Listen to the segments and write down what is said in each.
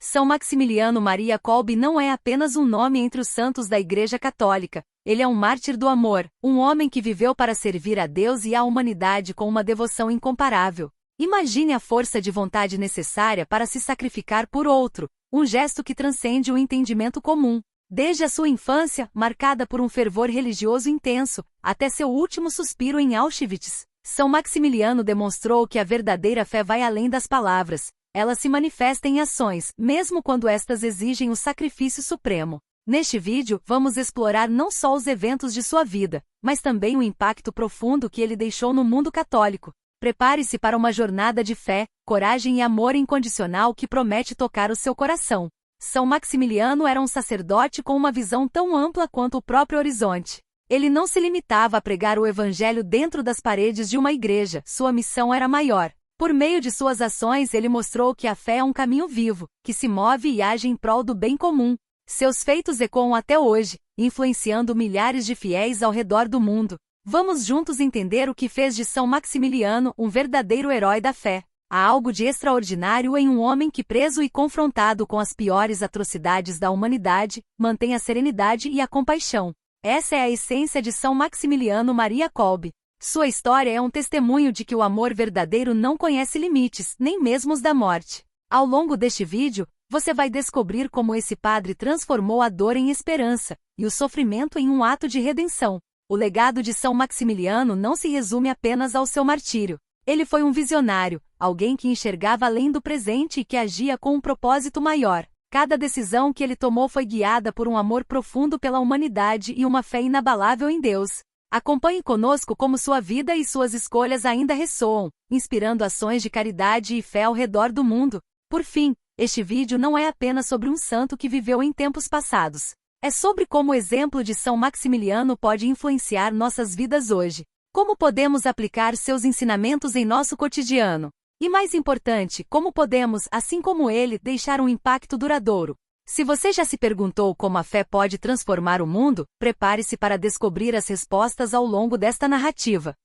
São Maximiliano Maria Kolbe não é apenas um nome entre os santos da Igreja Católica, ele é um mártir do amor, um homem que viveu para servir a Deus e à humanidade com uma devoção incomparável. Imagine a força de vontade necessária para se sacrificar por outro, um gesto que transcende o entendimento comum. Desde a sua infância, marcada por um fervor religioso intenso, até seu último suspiro em Auschwitz, São Maximiliano demonstrou que a verdadeira fé vai além das palavras. Ela se manifesta em ações, mesmo quando estas exigem o sacrifício supremo. Neste vídeo, vamos explorar não só os eventos de sua vida, mas também o impacto profundo que ele deixou no mundo católico. Prepare-se para uma jornada de fé, coragem e amor incondicional que promete tocar o seu coração. São Maximiliano era um sacerdote com uma visão tão ampla quanto o próprio horizonte. Ele não se limitava a pregar o evangelho dentro das paredes de uma igreja, sua missão era maior. Por meio de suas ações ele mostrou que a fé é um caminho vivo, que se move e age em prol do bem comum. Seus feitos ecoam até hoje, influenciando milhares de fiéis ao redor do mundo. Vamos juntos entender o que fez de São Maximiliano um verdadeiro herói da fé. Há algo de extraordinário em um homem que, preso e confrontado com as piores atrocidades da humanidade, mantém a serenidade e a compaixão. Essa é a essência de São Maximiliano Maria Kolbe. Sua história é um testemunho de que o amor verdadeiro não conhece limites, nem mesmo os da morte. Ao longo deste vídeo, você vai descobrir como esse padre transformou a dor em esperança, e o sofrimento em um ato de redenção. O legado de São Maximiliano não se resume apenas ao seu martírio. Ele foi um visionário, alguém que enxergava além do presente e que agia com um propósito maior. Cada decisão que ele tomou foi guiada por um amor profundo pela humanidade e uma fé inabalável em Deus. Acompanhe conosco como sua vida e suas escolhas ainda ressoam, inspirando ações de caridade e fé ao redor do mundo. Por fim, este vídeo não é apenas sobre um santo que viveu em tempos passados. É sobre como o exemplo de São Maximiliano pode influenciar nossas vidas hoje. Como podemos aplicar seus ensinamentos em nosso cotidiano? E mais importante, como podemos, assim como ele, deixar um impacto duradouro? Se você já se perguntou como a fé pode transformar o mundo, prepare-se para descobrir as respostas ao longo desta narrativa.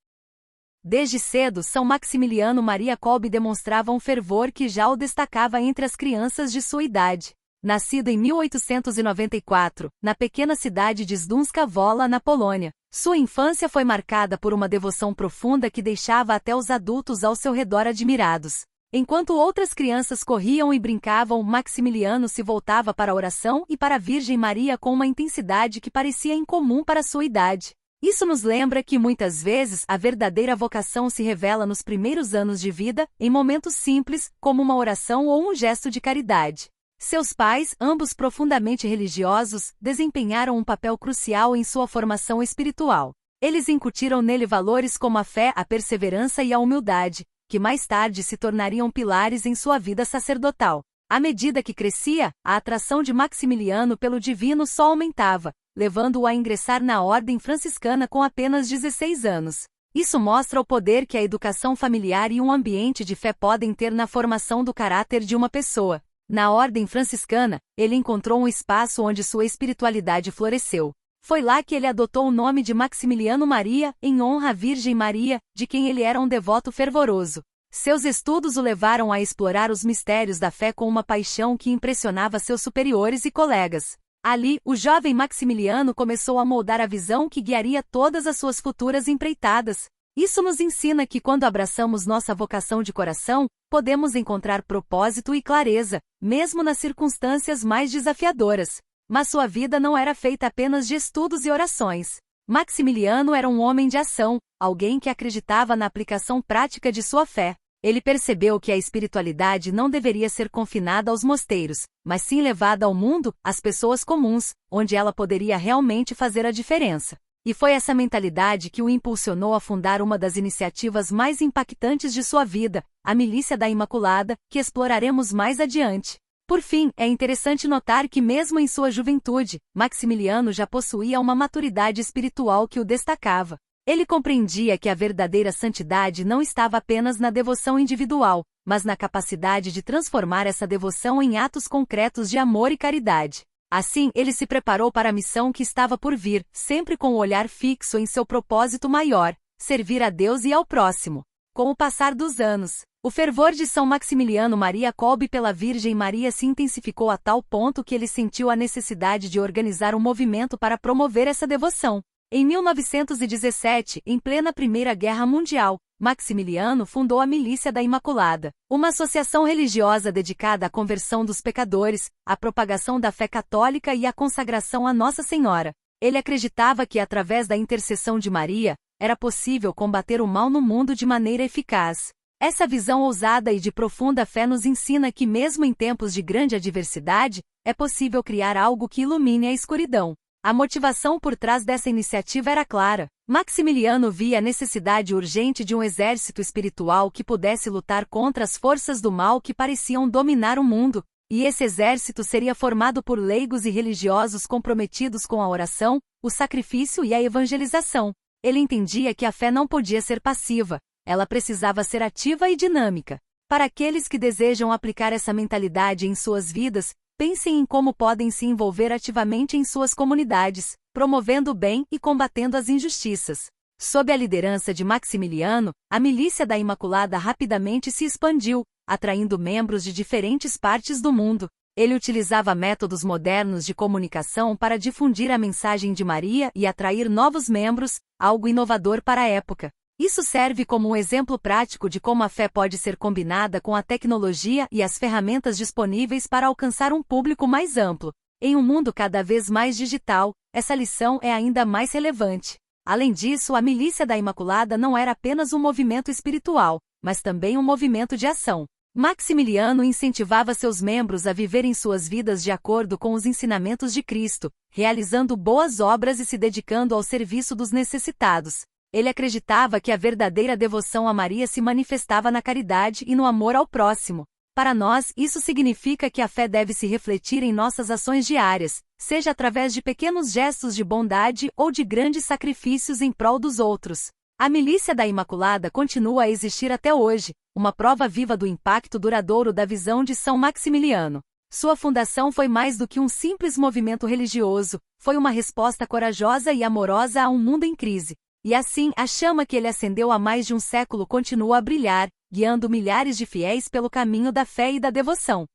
Desde cedo, São Maximiliano Maria Kolbe demonstrava um fervor que já o destacava entre as crianças de sua idade. Nascido em 1894, na pequena cidade de Śląska Wola, na Polônia, sua infância foi marcada por uma devoção profunda que deixava até os adultos ao seu redor admirados. Enquanto outras crianças corriam e brincavam, Maximiliano se voltava para a oração e para a Virgem Maria com uma intensidade que parecia incomum para sua idade. Isso nos lembra que muitas vezes a verdadeira vocação se revela nos primeiros anos de vida, em momentos simples, como uma oração ou um gesto de caridade. Seus pais, ambos profundamente religiosos, desempenharam um papel crucial em sua formação espiritual. Eles incutiram nele valores como a fé, a perseverança e a humildade, que mais tarde se tornariam pilares em sua vida sacerdotal. À medida que crescia, a atração de Maximiliano pelo divino só aumentava, levando-o a ingressar na ordem franciscana com apenas 16 anos. Isso mostra o poder que a educação familiar e um ambiente de fé podem ter na formação do caráter de uma pessoa. Na ordem franciscana, ele encontrou um espaço onde sua espiritualidade floresceu. Foi lá que ele adotou o nome de Maximiliano Maria, em honra à Virgem Maria, de quem ele era um devoto fervoroso. Seus estudos o levaram a explorar os mistérios da fé com uma paixão que impressionava seus superiores e colegas. Ali, o jovem Maximiliano começou a moldar a visão que guiaria todas as suas futuras empreitadas. Isso nos ensina que quando abraçamos nossa vocação de coração, podemos encontrar propósito e clareza, mesmo nas circunstâncias mais desafiadoras. Mas sua vida não era feita apenas de estudos e orações. Maximiliano era um homem de ação, alguém que acreditava na aplicação prática de sua fé. Ele percebeu que a espiritualidade não deveria ser confinada aos mosteiros, mas sim levada ao mundo, às pessoas comuns, onde ela poderia realmente fazer a diferença. E foi essa mentalidade que o impulsionou a fundar uma das iniciativas mais impactantes de sua vida, a Milícia da Imaculada, que exploraremos mais adiante. Por fim, é interessante notar que mesmo em sua juventude, Maximiliano já possuía uma maturidade espiritual que o destacava. Ele compreendia que a verdadeira santidade não estava apenas na devoção individual, mas na capacidade de transformar essa devoção em atos concretos de amor e caridade. Assim, ele se preparou para a missão que estava por vir, sempre com o olhar fixo em seu propósito maior, servir a Deus e ao próximo. Com o passar dos anos, O fervor de São Maximiliano Maria Kolbe pela Virgem Maria se intensificou a tal ponto que ele sentiu a necessidade de organizar um movimento para promover essa devoção. Em 1917, em plena Primeira Guerra Mundial, Maximiliano fundou a Milícia da Imaculada, uma associação religiosa dedicada à conversão dos pecadores, à propagação da fé católica e à consagração a Nossa Senhora. Ele acreditava que, através da intercessão de Maria, era possível combater o mal no mundo de maneira eficaz. Essa visão ousada e de profunda fé nos ensina que, mesmo em tempos de grande adversidade, é possível criar algo que ilumine a escuridão. A motivação por trás dessa iniciativa era clara. Maximiliano via a necessidade urgente de um exército espiritual que pudesse lutar contra as forças do mal que pareciam dominar o mundo, e esse exército seria formado por leigos e religiosos comprometidos com a oração, o sacrifício e a evangelização. Ele entendia que a fé não podia ser passiva, ela precisava ser ativa e dinâmica. Para aqueles que desejam aplicar essa mentalidade em suas vidas, pensem em como podem se envolver ativamente em suas comunidades, promovendo o bem e combatendo as injustiças. Sob a liderança de Maximiliano, a Milícia da Imaculada rapidamente se expandiu, atraindo membros de diferentes partes do mundo. Ele utilizava métodos modernos de comunicação para difundir a mensagem de Maria e atrair novos membros, algo inovador para a época. Isso serve como um exemplo prático de como a fé pode ser combinada com a tecnologia e as ferramentas disponíveis para alcançar um público mais amplo. Em um mundo cada vez mais digital, essa lição é ainda mais relevante. Além disso, a Milícia da Imaculada não era apenas um movimento espiritual, mas também um movimento de ação. Maximiliano incentivava seus membros a viverem suas vidas de acordo com os ensinamentos de Cristo, realizando boas obras e se dedicando ao serviço dos necessitados. Ele acreditava que a verdadeira devoção a Maria se manifestava na caridade e no amor ao próximo. Para nós, isso significa que a fé deve se refletir em nossas ações diárias, seja através de pequenos gestos de bondade ou de grandes sacrifícios em prol dos outros. A Milícia da Imaculada continua a existir até hoje, uma prova viva do impacto duradouro da visão de São Maximiliano. Sua fundação foi mais do que um simples movimento religioso, foi uma resposta corajosa e amorosa a um mundo em crise. E assim, a chama que ele acendeu há mais de um século continua a brilhar, guiando milhares de fiéis pelo caminho da fé e da devoção.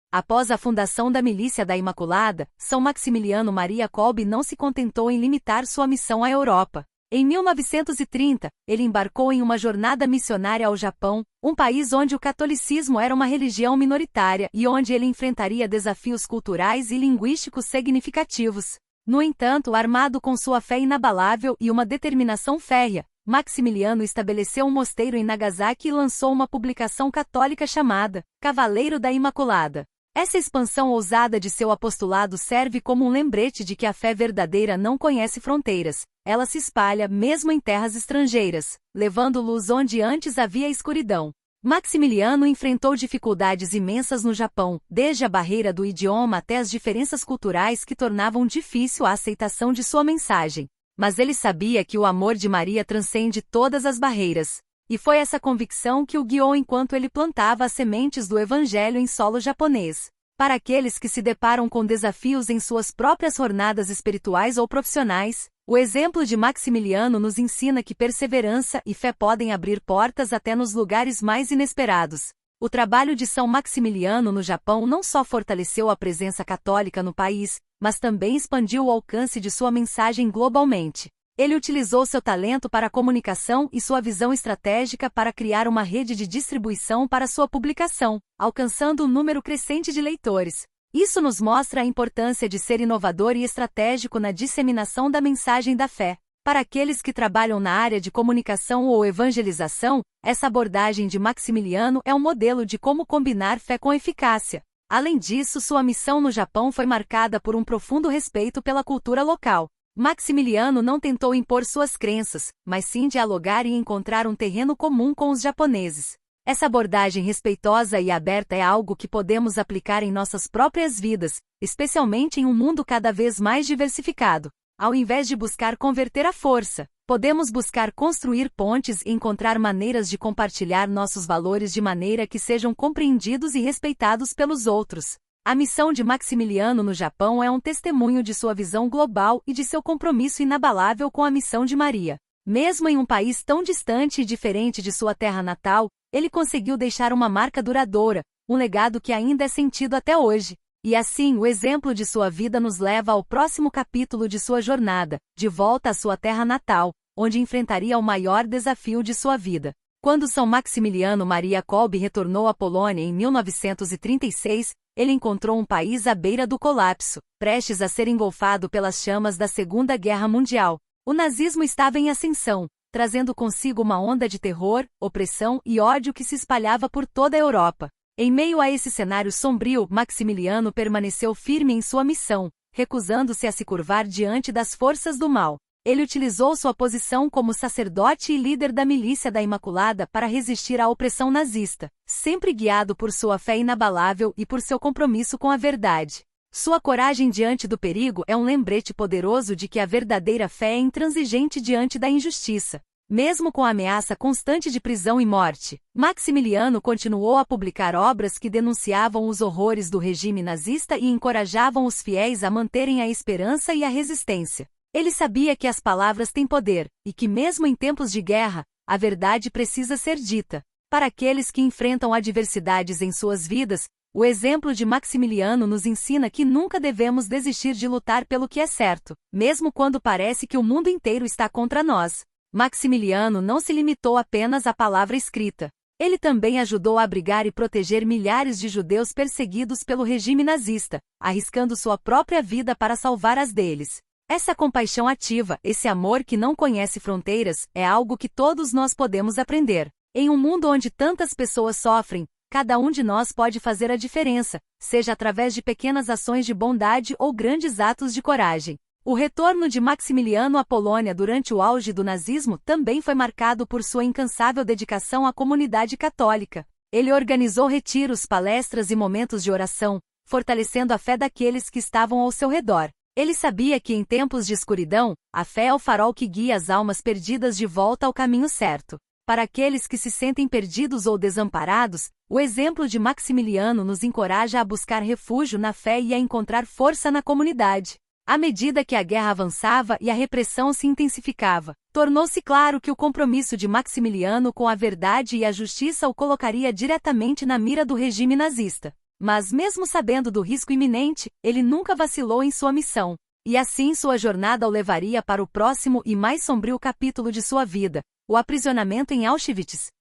Após a fundação da Milícia da Imaculada, São Maximiliano Maria Kolbe não se contentou em limitar sua missão à Europa. Em 1930, ele embarcou em uma jornada missionária ao Japão, um país onde o catolicismo era uma religião minoritária e onde ele enfrentaria desafios culturais e linguísticos significativos. No entanto, armado com sua fé inabalável e uma determinação férrea, Maximiliano estabeleceu um mosteiro em Nagasaki e lançou uma publicação católica chamada Cavaleiro da Imaculada. Essa expansão ousada de seu apostolado serve como um lembrete de que a fé verdadeira não conhece fronteiras. Ela se espalha mesmo em terras estrangeiras, levando luz onde antes havia escuridão. Maximiliano enfrentou dificuldades imensas no Japão, desde a barreira do idioma até as diferenças culturais que tornavam difícil a aceitação de sua mensagem. Mas ele sabia que o amor de Maria transcende todas as barreiras. E foi essa convicção que o guiou enquanto ele plantava as sementes do Evangelho em solo japonês. Para aqueles que se deparam com desafios em suas próprias jornadas espirituais ou profissionais, o exemplo de Maximiliano nos ensina que perseverança e fé podem abrir portas até nos lugares mais inesperados. O trabalho de São Maximiliano no Japão não só fortaleceu a presença católica no país, mas também expandiu o alcance de sua mensagem globalmente. Ele utilizou seu talento para a comunicação e sua visão estratégica para criar uma rede de distribuição para sua publicação, alcançando um número crescente de leitores. Isso nos mostra a importância de ser inovador e estratégico na disseminação da mensagem da fé. Para aqueles que trabalham na área de comunicação ou evangelização, essa abordagem de Maximiliano é um modelo de como combinar fé com eficácia. Além disso, sua missão no Japão foi marcada por um profundo respeito pela cultura local. Maximiliano não tentou impor suas crenças, mas sim dialogar e encontrar um terreno comum com os japoneses. Essa abordagem respeitosa e aberta é algo que podemos aplicar em nossas próprias vidas, especialmente em um mundo cada vez mais diversificado. Ao invés de buscar converter à força, podemos buscar construir pontes e encontrar maneiras de compartilhar nossos valores de maneira que sejam compreendidos e respeitados pelos outros. A missão de Maximiliano no Japão é um testemunho de sua visão global e de seu compromisso inabalável com a missão de Maria. Mesmo em um país tão distante e diferente de sua terra natal, Ele conseguiu deixar uma marca duradoura, um legado que ainda é sentido até hoje. E assim, o exemplo de sua vida nos leva ao próximo capítulo de sua jornada, de volta à sua terra natal, onde enfrentaria o maior desafio de sua vida. Quando São Maximiliano Maria Kolbe retornou à Polônia em 1936, ele encontrou um país à beira do colapso, prestes a ser engolfado pelas chamas da Segunda Guerra Mundial. O nazismo estava em ascensão, trazendo consigo uma onda de terror, opressão e ódio que se espalhava por toda a Europa. Em meio a esse cenário sombrio, Maximiliano permaneceu firme em sua missão, recusando-se a se curvar diante das forças do mal. Ele utilizou sua posição como sacerdote e líder da Milícia da Imaculada para resistir à opressão nazista, sempre guiado por sua fé inabalável e por seu compromisso com a verdade. Sua coragem diante do perigo é um lembrete poderoso de que a verdadeira fé é intransigente diante da injustiça. Mesmo com a ameaça constante de prisão e morte, Maximiliano continuou a publicar obras que denunciavam os horrores do regime nazista e encorajavam os fiéis a manterem a esperança e a resistência. Ele sabia que as palavras têm poder, e que mesmo em tempos de guerra, a verdade precisa ser dita. Para aqueles que enfrentam adversidades em suas vidas, o exemplo de Maximiliano nos ensina que nunca devemos desistir de lutar pelo que é certo, mesmo quando parece que o mundo inteiro está contra nós. Maximiliano não se limitou apenas à palavra escrita. Ele também ajudou a abrigar e proteger milhares de judeus perseguidos pelo regime nazista, arriscando sua própria vida para salvar as deles. Essa compaixão ativa, esse amor que não conhece fronteiras, é algo que todos nós podemos aprender. Em um mundo onde tantas pessoas sofrem, cada um de nós pode fazer a diferença, seja através de pequenas ações de bondade ou grandes atos de coragem. O retorno de Maximiliano à Polônia durante o auge do nazismo também foi marcado por sua incansável dedicação à comunidade católica. Ele organizou retiros, palestras e momentos de oração, fortalecendo a fé daqueles que estavam ao seu redor. Ele sabia que em tempos de escuridão, a fé é o farol que guia as almas perdidas de volta ao caminho certo. Para aqueles que se sentem perdidos ou desamparados, o exemplo de Maximiliano nos encoraja a buscar refúgio na fé e a encontrar força na comunidade. À medida que a guerra avançava e a repressão se intensificava, tornou-se claro que o compromisso de Maximiliano com a verdade e a justiça o colocaria diretamente na mira do regime nazista. Mas mesmo sabendo do risco iminente, ele nunca vacilou em sua missão. E assim sua jornada o levaria para o próximo e mais sombrio capítulo de sua vida, o aprisionamento em Auschwitz.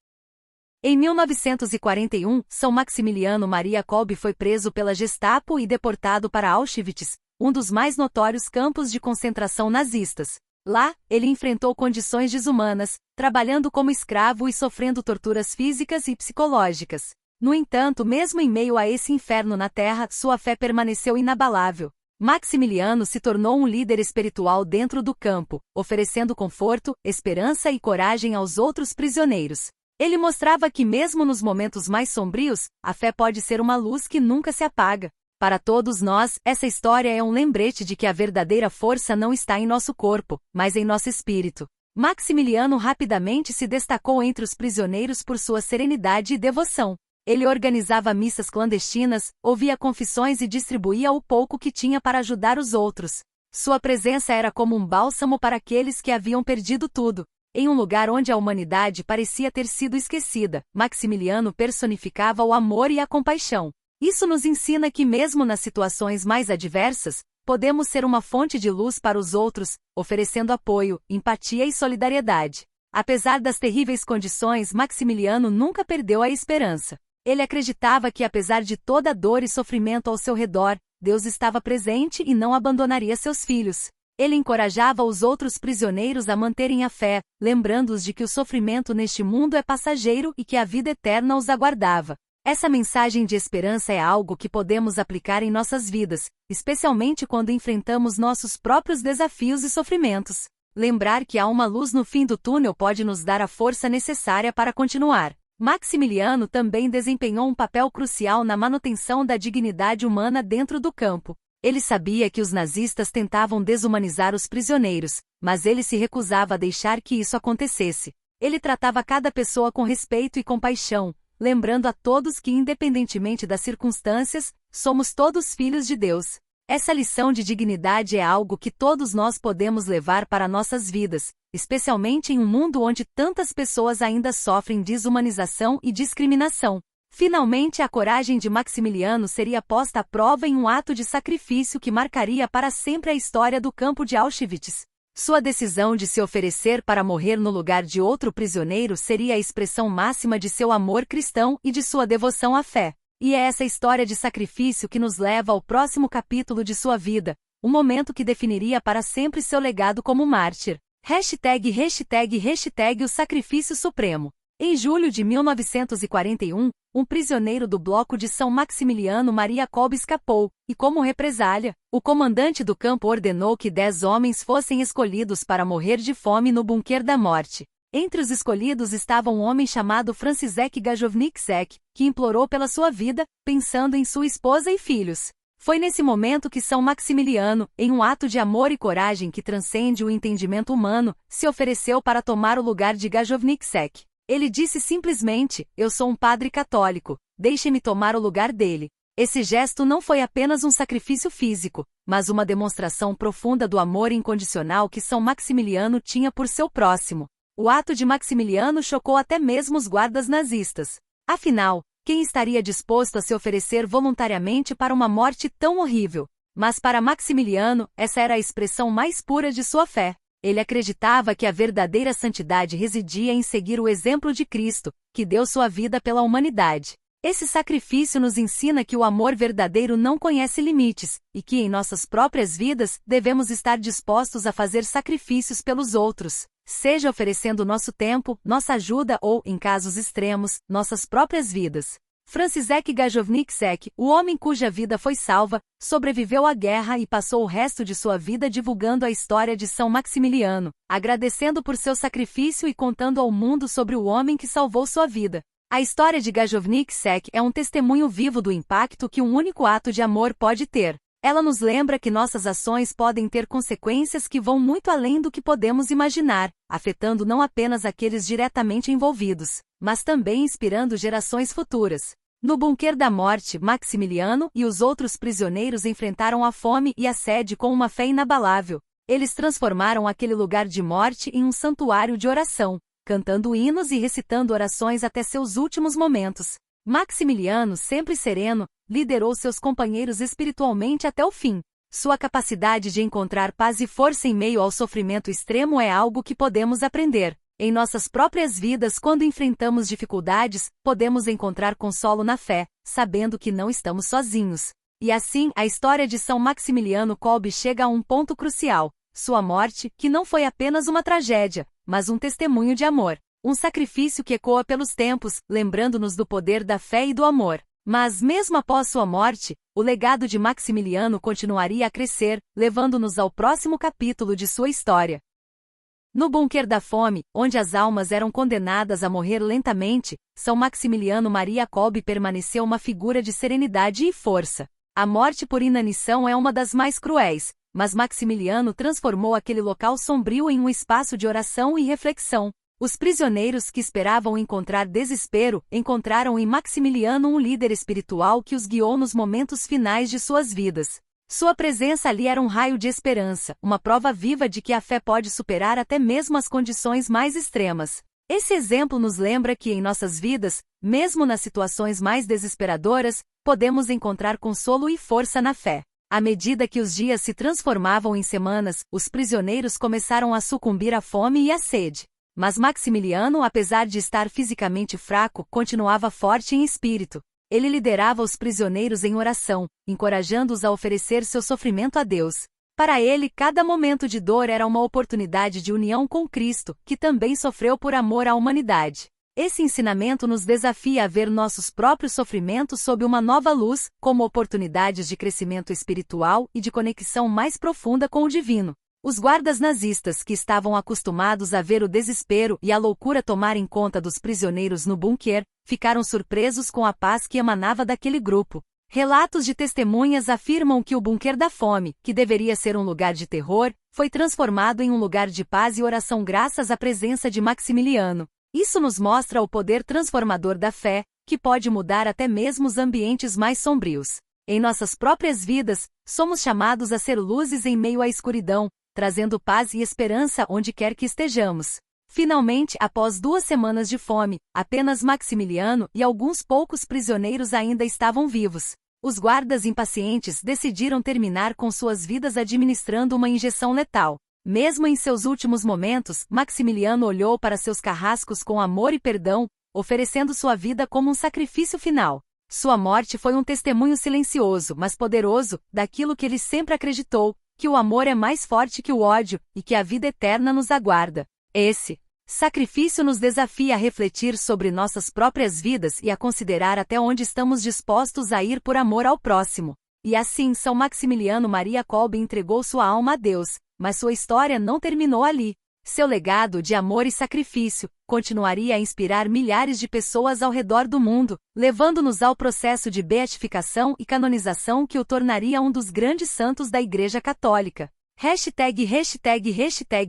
Em 1941, São Maximiliano Maria Kolbe foi preso pela Gestapo e deportado para Auschwitz, um dos mais notórios campos de concentração nazistas. Lá, ele enfrentou condições desumanas, trabalhando como escravo e sofrendo torturas físicas e psicológicas. No entanto, mesmo em meio a esse inferno na terra, sua fé permaneceu inabalável. Maximiliano se tornou um líder espiritual dentro do campo, oferecendo conforto, esperança e coragem aos outros prisioneiros. Ele mostrava que mesmo nos momentos mais sombrios, a fé pode ser uma luz que nunca se apaga. Para todos nós, essa história é um lembrete de que a verdadeira força não está em nosso corpo, mas em nosso espírito. Maximiliano rapidamente se destacou entre os prisioneiros por sua serenidade e devoção. Ele organizava missas clandestinas, ouvia confissões e distribuía o pouco que tinha para ajudar os outros. Sua presença era como um bálsamo para aqueles que haviam perdido tudo. Em um lugar onde a humanidade parecia ter sido esquecida, Maximiliano personificava o amor e a compaixão. Isso nos ensina que mesmo nas situações mais adversas, podemos ser uma fonte de luz para os outros, oferecendo apoio, empatia e solidariedade. Apesar das terríveis condições, Maximiliano nunca perdeu a esperança. Ele acreditava que apesar de toda a dor e sofrimento ao seu redor, Deus estava presente e não abandonaria seus filhos. Ele encorajava os outros prisioneiros a manterem a fé, lembrando-os de que o sofrimento neste mundo é passageiro e que a vida eterna os aguardava. Essa mensagem de esperança é algo que podemos aplicar em nossas vidas, especialmente quando enfrentamos nossos próprios desafios e sofrimentos. Lembrar que há uma luz no fim do túnel pode nos dar a força necessária para continuar. Maximiliano também desempenhou um papel crucial na manutenção da dignidade humana dentro do campo. Ele sabia que os nazistas tentavam desumanizar os prisioneiros, mas ele se recusava a deixar que isso acontecesse. Ele tratava cada pessoa com respeito e compaixão, lembrando a todos que, independentemente das circunstâncias, somos todos filhos de Deus. Essa lição de dignidade é algo que todos nós podemos levar para nossas vidas, especialmente em um mundo onde tantas pessoas ainda sofrem desumanização e discriminação. Finalmente, a coragem de Maximiliano seria posta à prova em um ato de sacrifício que marcaria para sempre a história do campo de Auschwitz. Sua decisão de se oferecer para morrer no lugar de outro prisioneiro seria a expressão máxima de seu amor cristão e de sua devoção à fé. E é essa história de sacrifício que nos leva ao próximo capítulo de sua vida, um momento que definiria para sempre seu legado como mártir. #o sacrifício supremo. Em julho de 1941, um prisioneiro do bloco de São Maximiliano Maria Kolbe escapou, e como represália, o comandante do campo ordenou que 10 homens fossem escolhidos para morrer de fome no bunker da morte. Entre os escolhidos estava um homem chamado Franciszek Gajowniczek, que implorou pela sua vida, pensando em sua esposa e filhos. Foi nesse momento que São Maximiliano, em um ato de amor e coragem que transcende o entendimento humano, se ofereceu para tomar o lugar de Gajowniczek. Ele disse simplesmente: "Eu sou um padre católico, deixe-me tomar o lugar dele." Esse gesto não foi apenas um sacrifício físico, mas uma demonstração profunda do amor incondicional que São Maximiliano tinha por seu próximo. O ato de Maximiliano chocou até mesmo os guardas nazistas. Afinal, quem estaria disposto a se oferecer voluntariamente para uma morte tão horrível? Mas para Maximiliano, essa era a expressão mais pura de sua fé. Ele acreditava que a verdadeira santidade residia em seguir o exemplo de Cristo, que deu sua vida pela humanidade. Esse sacrifício nos ensina que o amor verdadeiro não conhece limites, e que em nossas próprias vidas devemos estar dispostos a fazer sacrifícios pelos outros, seja oferecendo nosso tempo, nossa ajuda ou, em casos extremos, nossas próprias vidas. Franciszek Gajowniczek, o homem cuja vida foi salva, sobreviveu à guerra e passou o resto de sua vida divulgando a história de São Maximiliano, agradecendo por seu sacrifício e contando ao mundo sobre o homem que salvou sua vida. A história de Gajowniczek é um testemunho vivo do impacto que um único ato de amor pode ter. Ela nos lembra que nossas ações podem ter consequências que vão muito além do que podemos imaginar, afetando não apenas aqueles diretamente envolvidos, mas também inspirando gerações futuras. No bunker da morte, Maximiliano e os outros prisioneiros enfrentaram a fome e a sede com uma fé inabalável. Eles transformaram aquele lugar de morte em um santuário de oração, cantando hinos e recitando orações até seus últimos momentos. Maximiliano, sempre sereno, liderou seus companheiros espiritualmente até o fim. Sua capacidade de encontrar paz e força em meio ao sofrimento extremo é algo que podemos aprender. Em nossas próprias vidas, quando enfrentamos dificuldades, podemos encontrar consolo na fé, sabendo que não estamos sozinhos. E assim, a história de São Maximiliano Kolbe chega a um ponto crucial. Sua morte, que não foi apenas uma tragédia, mas um testemunho de amor. Um sacrifício que ecoa pelos tempos, lembrando-nos do poder da fé e do amor. Mas mesmo após sua morte, o legado de Maximiliano continuaria a crescer, levando-nos ao próximo capítulo de sua história. No bunker da fome, onde as almas eram condenadas a morrer lentamente, São Maximiliano Maria Kolbe permaneceu uma figura de serenidade e força. A morte por inanição é uma das mais cruéis, mas Maximiliano transformou aquele local sombrio em um espaço de oração e reflexão. Os prisioneiros que esperavam encontrar desespero, encontraram em Maximiliano um líder espiritual que os guiou nos momentos finais de suas vidas. Sua presença ali era um raio de esperança, uma prova viva de que a fé pode superar até mesmo as condições mais extremas. Esse exemplo nos lembra que em nossas vidas, mesmo nas situações mais desesperadoras, podemos encontrar consolo e força na fé. À medida que os dias se transformavam em semanas, os prisioneiros começaram a sucumbir à fome e à sede. Mas Maximiliano, apesar de estar fisicamente fraco, continuava forte em espírito. Ele liderava os prisioneiros em oração, encorajando-os a oferecer seu sofrimento a Deus. Para ele, cada momento de dor era uma oportunidade de união com Cristo, que também sofreu por amor à humanidade. Esse ensinamento nos desafia a ver nossos próprios sofrimentos sob uma nova luz, como oportunidades de crescimento espiritual e de conexão mais profunda com o divino. Os guardas nazistas, que estavam acostumados a ver o desespero e a loucura tomarem conta dos prisioneiros no bunker, ficaram surpresos com a paz que emanava daquele grupo. Relatos de testemunhas afirmam que o bunker da fome, que deveria ser um lugar de terror, foi transformado em um lugar de paz e oração graças à presença de Maximiliano. Isso nos mostra o poder transformador da fé, que pode mudar até mesmo os ambientes mais sombrios. Em nossas próprias vidas, somos chamados a ser luzes em meio à escuridão, trazendo paz e esperança onde quer que estejamos. Finalmente, após 2 semanas de fome, apenas Maximiliano e alguns poucos prisioneiros ainda estavam vivos. Os guardas impacientes decidiram terminar com suas vidas administrando uma injeção letal. Mesmo em seus últimos momentos, Maximiliano olhou para seus carrascos com amor e perdão, oferecendo sua vida como um sacrifício final. Sua morte foi um testemunho silencioso, mas poderoso, daquilo que ele sempre acreditou, que o amor é mais forte que o ódio, e que a vida eterna nos aguarda. Esse sacrifício nos desafia a refletir sobre nossas próprias vidas e a considerar até onde estamos dispostos a ir por amor ao próximo. E assim, São Maximiliano Maria Kolbe entregou sua alma a Deus, mas sua história não terminou ali. Seu legado de amor e sacrifício continuaria a inspirar milhares de pessoas ao redor do mundo, levando-nos ao processo de beatificação e canonização que o tornaria um dos grandes santos da Igreja Católica.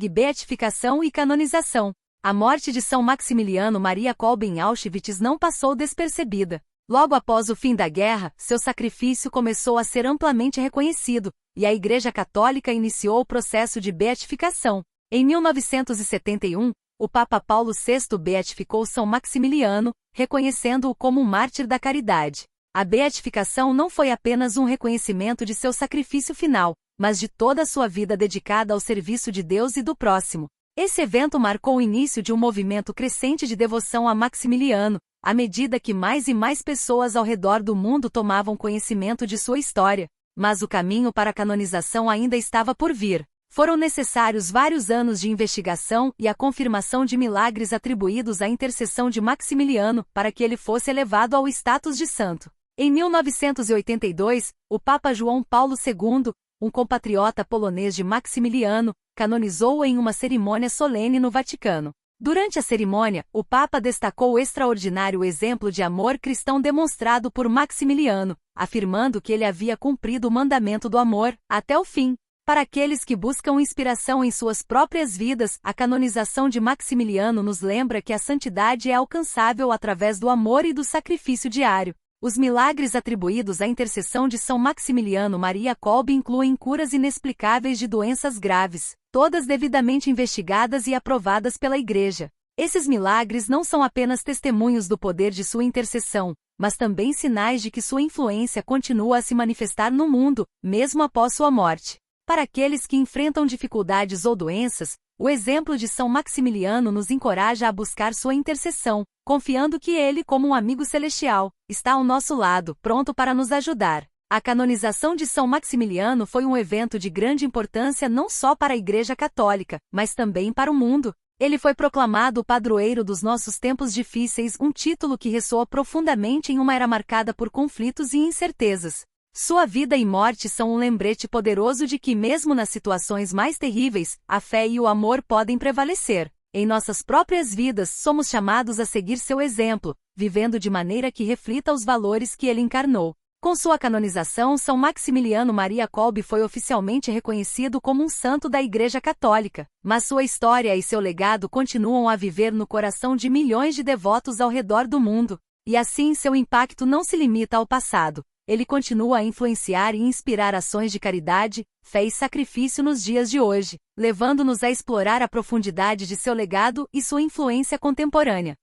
Beatificação e canonização. A morte de São Maximiliano Maria Kolbe em Auschwitz não passou despercebida. Logo após o fim da guerra, seu sacrifício começou a ser amplamente reconhecido, e a Igreja Católica iniciou o processo de beatificação. Em 1971, o Papa Paulo VI beatificou São Maximiliano, reconhecendo-o como um mártir da caridade. A beatificação não foi apenas um reconhecimento de seu sacrifício final, mas de toda a sua vida dedicada ao serviço de Deus e do próximo. Esse evento marcou o início de um movimento crescente de devoção a Maximiliano, à medida que mais e mais pessoas ao redor do mundo tomavam conhecimento de sua história. Mas o caminho para a canonização ainda estava por vir. Foram necessários vários anos de investigação e a confirmação de milagres atribuídos à intercessão de Maximiliano para que ele fosse elevado ao status de santo. Em 1982, o Papa João Paulo II, um compatriota polonês de Maximiliano, canonizou-o em uma cerimônia solene no Vaticano. Durante a cerimônia, o Papa destacou o extraordinário exemplo de amor cristão demonstrado por Maximiliano, afirmando que ele havia cumprido o mandamento do amor até o fim. Para aqueles que buscam inspiração em suas próprias vidas, a canonização de Maximiliano nos lembra que a santidade é alcançável através do amor e do sacrifício diário. Os milagres atribuídos à intercessão de São Maximiliano Maria Kolbe incluem curas inexplicáveis de doenças graves, todas devidamente investigadas e aprovadas pela Igreja. Esses milagres não são apenas testemunhos do poder de sua intercessão, mas também sinais de que sua influência continua a se manifestar no mundo, mesmo após sua morte. Para aqueles que enfrentam dificuldades ou doenças, o exemplo de São Maximiliano nos encoraja a buscar sua intercessão, confiando que ele, como um amigo celestial, está ao nosso lado, pronto para nos ajudar. A canonização de São Maximiliano foi um evento de grande importância não só para a Igreja Católica, mas também para o mundo. Ele foi proclamado o padroeiro dos nossos tempos difíceis, um título que ressoa profundamente em uma era marcada por conflitos e incertezas. Sua vida e morte são um lembrete poderoso de que, mesmo nas situações mais terríveis, a fé e o amor podem prevalecer. Em nossas próprias vidas, somos chamados a seguir seu exemplo, vivendo de maneira que reflita os valores que ele encarnou. Com sua canonização, São Maximiliano Maria Kolbe foi oficialmente reconhecido como um santo da Igreja Católica, mas sua história e seu legado continuam a viver no coração de milhões de devotos ao redor do mundo. E assim, seu impacto não se limita ao passado. Ele continua a influenciar e inspirar ações de caridade, fé e sacrifício nos dias de hoje, levando-nos a explorar a profundidade de seu legado e sua influência contemporânea.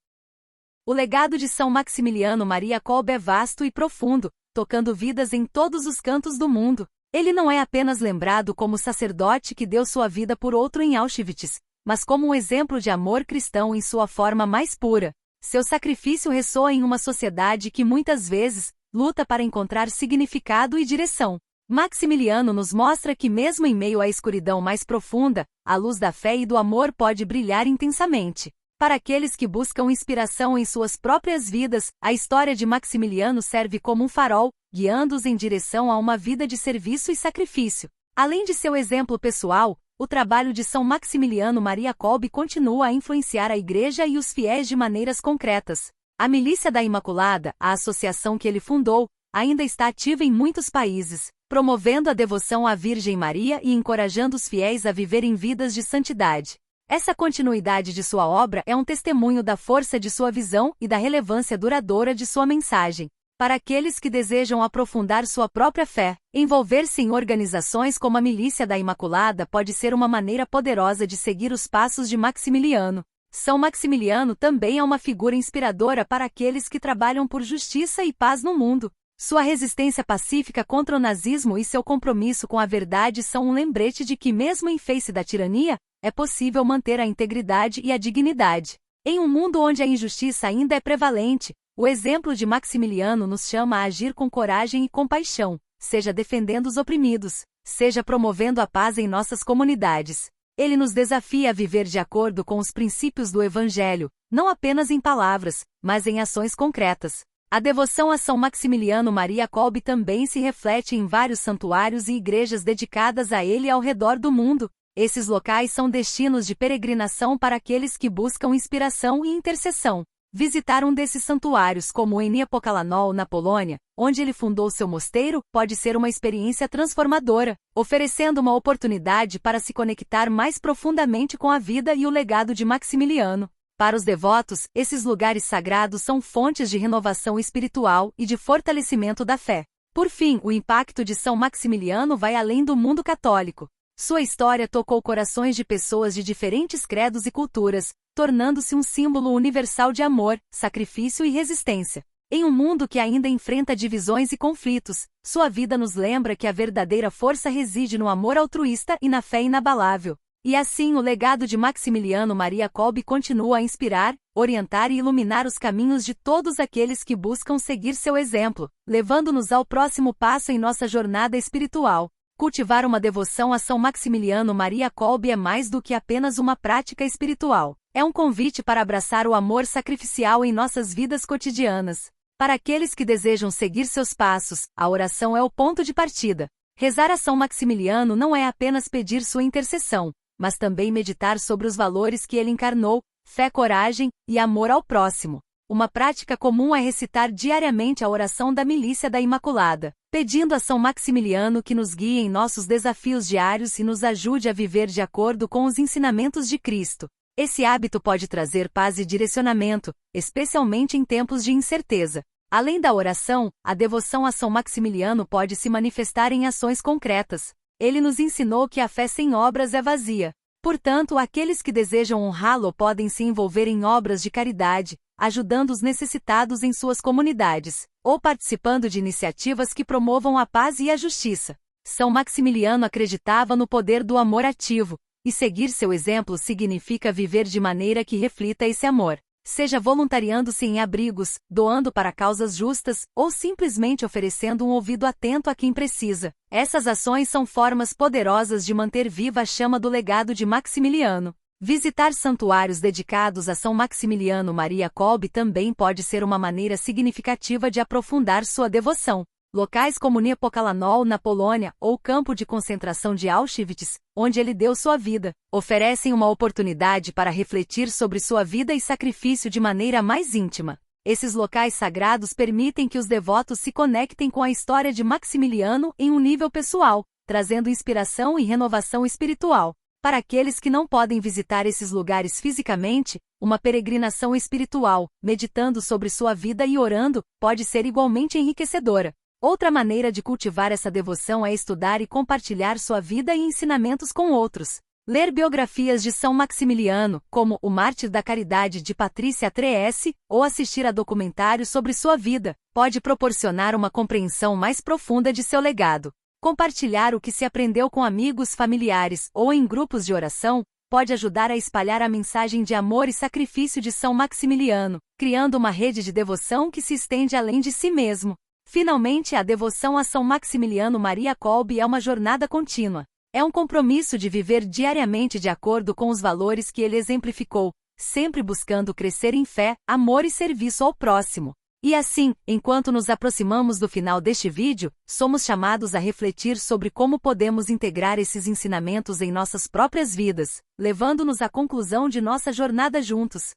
O legado de São Maximiliano Maria Kolbe é vasto e profundo, tocando vidas em todos os cantos do mundo. Ele não é apenas lembrado como sacerdote que deu sua vida por outro em Auschwitz, mas como um exemplo de amor cristão em sua forma mais pura. Seu sacrifício ressoa em uma sociedade que muitas vezes luta para encontrar significado e direção. Maximiliano nos mostra que mesmo em meio à escuridão mais profunda, a luz da fé e do amor pode brilhar intensamente. Para aqueles que buscam inspiração em suas próprias vidas, a história de Maximiliano serve como um farol, guiando-os em direção a uma vida de serviço e sacrifício. Além de seu exemplo pessoal, o trabalho de São Maximiliano Maria Kolbe continua a influenciar a Igreja e os fiéis de maneiras concretas. A Milícia da Imaculada, a associação que ele fundou, ainda está ativa em muitos países, promovendo a devoção à Virgem Maria e encorajando os fiéis a viverem vidas de santidade. Essa continuidade de sua obra é um testemunho da força de sua visão e da relevância duradoura de sua mensagem. Para aqueles que desejam aprofundar sua própria fé, envolver-se em organizações como a Milícia da Imaculada pode ser uma maneira poderosa de seguir os passos de Maximiliano. São Maximiliano também é uma figura inspiradora para aqueles que trabalham por justiça e paz no mundo. Sua resistência pacífica contra o nazismo e seu compromisso com a verdade são um lembrete de que, mesmo em face da tirania, é possível manter a integridade e a dignidade. Em um mundo onde a injustiça ainda é prevalente, o exemplo de Maximiliano nos chama a agir com coragem e compaixão, seja defendendo os oprimidos, seja promovendo a paz em nossas comunidades. Ele nos desafia a viver de acordo com os princípios do Evangelho, não apenas em palavras, mas em ações concretas. A devoção a São Maximiliano Maria Kolbe também se reflete em vários santuários e igrejas dedicadas a ele ao redor do mundo. Esses locais são destinos de peregrinação para aqueles que buscam inspiração e intercessão. Visitar um desses santuários, como em Niepokalanów, na Polônia, onde ele fundou seu mosteiro, pode ser uma experiência transformadora, oferecendo uma oportunidade para se conectar mais profundamente com a vida e o legado de Maximiliano. Para os devotos, esses lugares sagrados são fontes de renovação espiritual e de fortalecimento da fé. Por fim, o impacto de São Maximiliano vai além do mundo católico. Sua história tocou corações de pessoas de diferentes credos e culturas, tornando-se um símbolo universal de amor, sacrifício e resistência. Em um mundo que ainda enfrenta divisões e conflitos, sua vida nos lembra que a verdadeira força reside no amor altruísta e na fé inabalável. E assim o legado de Maximiliano Maria Kolbe continua a inspirar, orientar e iluminar os caminhos de todos aqueles que buscam seguir seu exemplo, levando-nos ao próximo passo em nossa jornada espiritual. Cultivar uma devoção a São Maximiliano Maria Kolbe é mais do que apenas uma prática espiritual. É um convite para abraçar o amor sacrificial em nossas vidas cotidianas. Para aqueles que desejam seguir seus passos, a oração é o ponto de partida. Rezar a São Maximiliano não é apenas pedir sua intercessão, mas também meditar sobre os valores que ele encarnou, fé, coragem e amor ao próximo. Uma prática comum é recitar diariamente a oração da Milícia da Imaculada, pedindo a São Maximiliano que nos guie em nossos desafios diários e nos ajude a viver de acordo com os ensinamentos de Cristo. Esse hábito pode trazer paz e direcionamento, especialmente em tempos de incerteza. Além da oração, a devoção a São Maximiliano pode se manifestar em ações concretas. Ele nos ensinou que a fé sem obras é vazia. Portanto, aqueles que desejam honrá-lo podem se envolver em obras de caridade, ajudando os necessitados em suas comunidades, ou participando de iniciativas que promovam a paz e a justiça. São Maximiliano acreditava no poder do amor ativo, e seguir seu exemplo significa viver de maneira que reflita esse amor. Seja voluntariando-se em abrigos, doando para causas justas, ou simplesmente oferecendo um ouvido atento a quem precisa. Essas ações são formas poderosas de manter viva a chama do legado de Maximiliano. Visitar santuários dedicados a São Maximiliano Maria Kolbe também pode ser uma maneira significativa de aprofundar sua devoção. Locais como Niepokalanów, na Polônia, ou o campo de concentração de Auschwitz, onde ele deu sua vida, oferecem uma oportunidade para refletir sobre sua vida e sacrifício de maneira mais íntima. Esses locais sagrados permitem que os devotos se conectem com a história de Maximiliano em um nível pessoal, trazendo inspiração e renovação espiritual. Para aqueles que não podem visitar esses lugares fisicamente, uma peregrinação espiritual, meditando sobre sua vida e orando, pode ser igualmente enriquecedora. Outra maneira de cultivar essa devoção é estudar e compartilhar sua vida e ensinamentos com outros. Ler biografias de São Maximiliano, como O Mártir da Caridade de Patrícia Treese, ou assistir a documentários sobre sua vida, pode proporcionar uma compreensão mais profunda de seu legado. Compartilhar o que se aprendeu com amigos, familiares ou em grupos de oração pode ajudar a espalhar a mensagem de amor e sacrifício de São Maximiliano, criando uma rede de devoção que se estende além de si mesmo. Finalmente, a devoção a São Maximiliano Maria Kolbe é uma jornada contínua. É um compromisso de viver diariamente de acordo com os valores que ele exemplificou, sempre buscando crescer em fé, amor e serviço ao próximo. E assim, enquanto nos aproximamos do final deste vídeo, somos chamados a refletir sobre como podemos integrar esses ensinamentos em nossas próprias vidas, levando-nos à conclusão de nossa jornada juntos.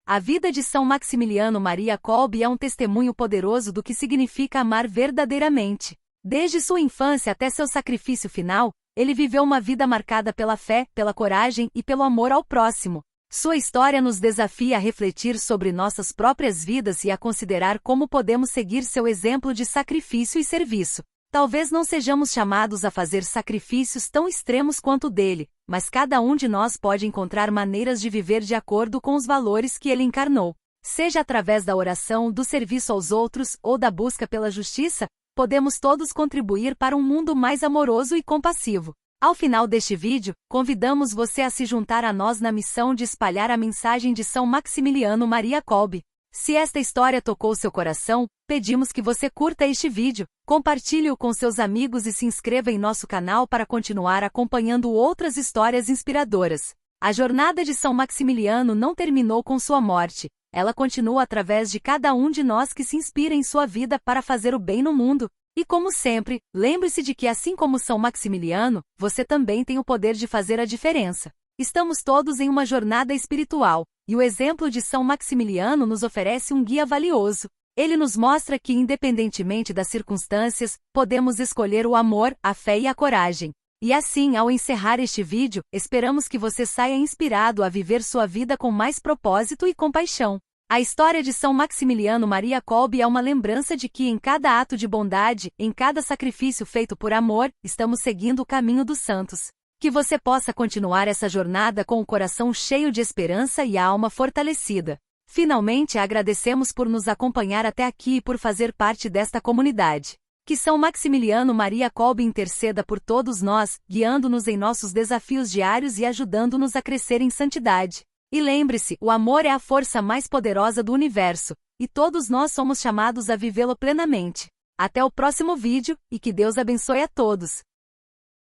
A vida de São Maximiliano Maria Kolbe é um testemunho poderoso do que significa amar verdadeiramente. Desde sua infância até seu sacrifício final, ele viveu uma vida marcada pela fé, pela coragem e pelo amor ao próximo. Sua história nos desafia a refletir sobre nossas próprias vidas e a considerar como podemos seguir seu exemplo de sacrifício e serviço. Talvez não sejamos chamados a fazer sacrifícios tão extremos quanto o dele, mas cada um de nós pode encontrar maneiras de viver de acordo com os valores que ele encarnou. Seja através da oração, do serviço aos outros ou da busca pela justiça, podemos todos contribuir para um mundo mais amoroso e compassivo. Ao final deste vídeo, convidamos você a se juntar a nós na missão de espalhar a mensagem de São Maximiliano Maria Kolbe. Se esta história tocou seu coração, pedimos que você curta este vídeo, compartilhe-o com seus amigos e se inscreva em nosso canal para continuar acompanhando outras histórias inspiradoras. A jornada de São Maximiliano não terminou com sua morte, ela continua através de cada um de nós que se inspira em sua vida para fazer o bem no mundo. E como sempre, lembre-se de que assim como São Maximiliano, você também tem o poder de fazer a diferença. Estamos todos em uma jornada espiritual, e o exemplo de São Maximiliano nos oferece um guia valioso. Ele nos mostra que, independentemente das circunstâncias, podemos escolher o amor, a fé e a coragem. E assim, ao encerrar este vídeo, esperamos que você saia inspirado a viver sua vida com mais propósito e compaixão. A história de São Maximiliano Maria Kolbe é uma lembrança de que em cada ato de bondade, em cada sacrifício feito por amor, estamos seguindo o caminho dos santos. Que você possa continuar essa jornada com o coração cheio de esperança e a alma fortalecida. Finalmente, agradecemos por nos acompanhar até aqui e por fazer parte desta comunidade. Que São Maximiliano Maria Kolbe interceda por todos nós, guiando-nos em nossos desafios diários e ajudando-nos a crescer em santidade. E lembre-se, o amor é a força mais poderosa do universo, e todos nós somos chamados a vivê-lo plenamente. Até o próximo vídeo, e que Deus abençoe a todos.